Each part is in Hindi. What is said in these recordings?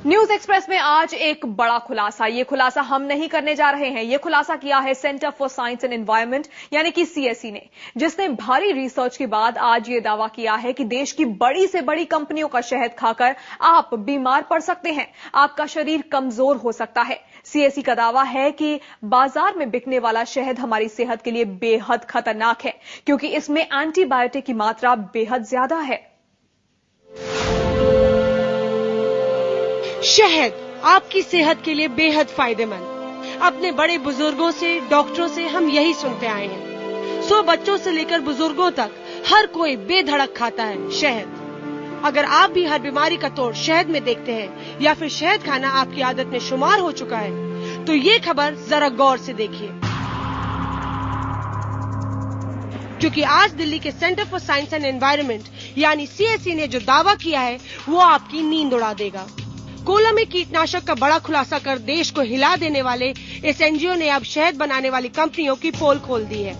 न्यूज एक्सप्रेस में आज एक बड़ा खुलासा। ये खुलासा हम नहीं करने जा रहे हैं। ये खुलासा किया है centre for science and environment यानी कि सीएसई ने, जिसने भारी रिसर्च के बाद आज ये दावा किया है कि देश की बड़ी से बड़ी कंपनियों का शहद खाकर आप बीमार पड़ सकते हैं, आपका शरीर कमजोर हो सकता है। सीएसई का दावा है कि बाजार में बिकने वाला शहद हमारी सेहत के लिए बेहद खतरनाक है, क्योंकि इसमें एंटीबायोटिक की मात्रा बेहद ज्यादा है। शहद आपकी सेहत के लिए बेहद फायदेमंद। अपने बड़े बुजुर्गों से, डॉक्टरों से हम यही सुनते आए हैं। 100 बच्चों से लेकर बुजुर्गों तक हर कोई बेधड़क खाता है शहद। अगर आप भी हर बीमारी का तोड़ शहद में देखते हैं या फिर शहद खाना आपकी आदत में शुमार हो चुका है, तो ये खबर जरा गौर से देखिए, क्योंकि आज दिल्ली के centre for science and environment यानी सीएसई ने जो दावा किया है वो आपकी नींद उड़ा देगा। कोला में कीटनाशक का बड़ा खुलासा कर देश को हिला देने वाले इस एनजीओ ने अब शहद बनाने वाली कंपनियों की पोल खोल दी है।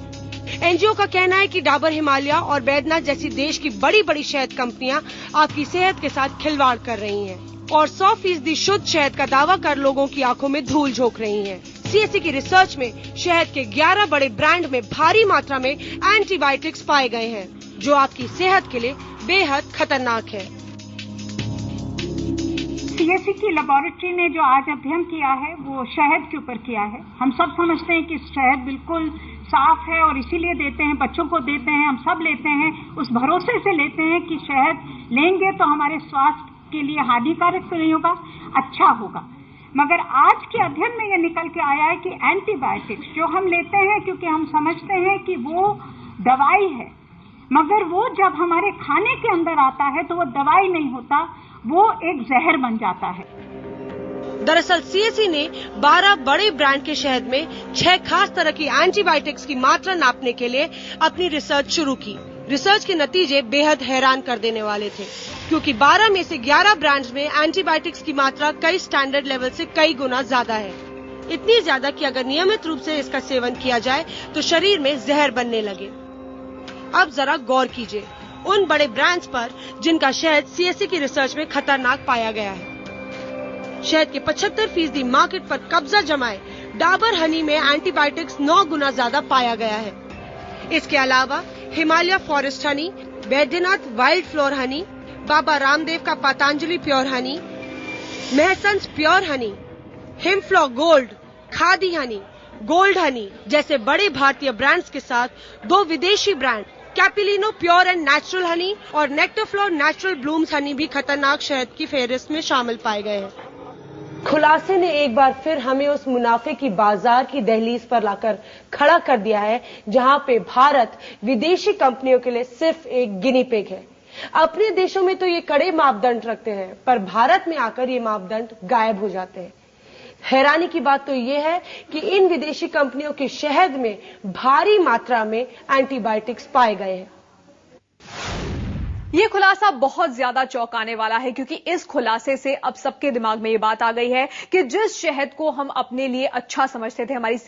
एनजीओ का कहना है कि डाबर हिमालय और बैद्यनाथ जैसी देश की बड़ी बड़ी शहद कंपनियां आपकी सेहत के साथ खिलवाड़ कर रही हैं और 100% शुद्ध शहद का दावा कर लोगों की आंखों में धूल झोंक रही हैं। सीएसई की रिसर्च में शहद के 11 बड़े ब्रांड में भारी मात्रा में एंटीबायोटिक्स पाए गए हैं, जो आपकी सेहत के लिए बेहद खतरनाक है। सीएसई की लेबोरेटरी ने जो आज अध्ययन किया है वो शहद के ऊपर किया है। हम सब समझते हैं कि शहद बिल्कुल साफ है और इसीलिए देते हैं, बच्चों को देते हैं, हम सब लेते हैं, उस भरोसे से लेते हैं कि शहद लेंगे तो हमारे स्वास्थ्य के लिए हानिकारक तो नहीं होगा, अच्छा होगा। मगर आज के अध्ययन में ये निकल के आया है कि एंटीबायोटिक्स जो हम लेते हैं क्योंकि हम समझते हैं कि वो दवाई है, मगर वो जब हमारे खाने के अंदर आता है तो वो दवाई नहीं होता, वो एक जहर बन जाता है। दरअसल सीएसई ने 12 बड़े ब्रांड के शहद में 6 खास तरह की एंटीबायोटिक्स की मात्रा नापने के लिए अपनी रिसर्च शुरू की। रिसर्च के नतीजे बेहद हैरान कर देने वाले थे, क्योंकि 12 में से 11 ब्रांड्स में एंटीबायोटिक्स की मात्रा कई स्टैंडर्ड लेवल से कई गुना ज्यादा है। इतनी ज्यादा कि अगर नियमित रूप से इसका सेवन किया जाए तो शरीर में जहर बनने लगे। अब जरा गौर कीजिए उन बड़े ब्रांड्स पर जिनका शहद सीएसई की रिसर्च में खतरनाक पाया गया है। शहद के 75% मार्केट पर कब्जा जमाए डाबर हनी में एंटीबायोटिक्स 9 गुना ज्यादा पाया गया है। इसके अलावा Himalaya forest honey, Baidyanath wild flower honey, Baba Ramdev का पतंजलि प्योर हनी, महसंस प्योर हनी, हिमफ्लॉ gold, Khadi honey, gold honey जैसे बड़े भारतीय ब्रांड्स के साथ 2 विदेशी brand Capilano pure and natural honey और नेक्टरफ्लोर नेचुरल ब्लूम्स हनी भी खतरनाक शहद की फेहरिस्त में शामिल पाए गए हैं। खुलासे ने एक बार फिर हमें उस मुनाफे की बाजार की दहलीज पर लाकर खड़ा कर दिया है, जहां पे भारत विदेशी कंपनियों के लिए सिर्फ एक गिनी पिग है। अपने देशों में तो ये कड़े मापदंड रखते हैं, पर भारत में आकर ये मापदंड गायब हो जाते हैं। हैरानी की बात तो ये है कि इन विदेशी कंपनियों के शहद में भारी मात्रा में एंटीबायोटिक्स पाए गए हैं। ये खुलासा बहुत ज्यादा चौंकाने वाला है, क्योंकि इस खुलासे से अब सबके दिमाग में ये बात आ गई है कि जिस शहद को हम अपने लिए अच्छा समझते थे, हमारी